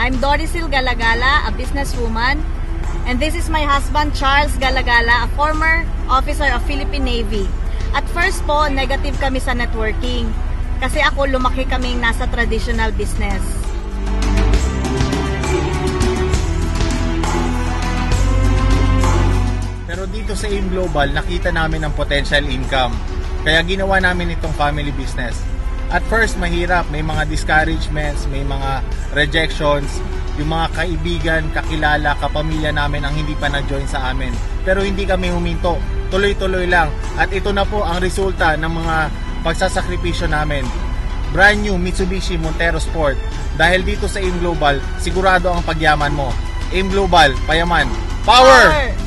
I'm Dorisil Galagala, a businesswoman, and this is my husband Charles Galagala, a former officer of Philippine Navy. At first po, negative kami sa networking kasi ako lumaki kaming nasa traditional business. Pero dito sa AIM Global, nakita namin ang potential income. Kaya ginawa namin itong family business. At first, mahirap. May mga discouragements, may mga rejections. Yung mga kaibigan, kakilala, kapamilya namin ang hindi pa na-join sa amin. Pero hindi kami huminto. Tuloy-tuloy lang. At ito na po ang resulta ng mga pagsasakripisyo namin. Brand new Mitsubishi Montero Sport. Dahil dito sa AIM Global, sigurado ang pagyaman mo. AIM Global, payaman. Power!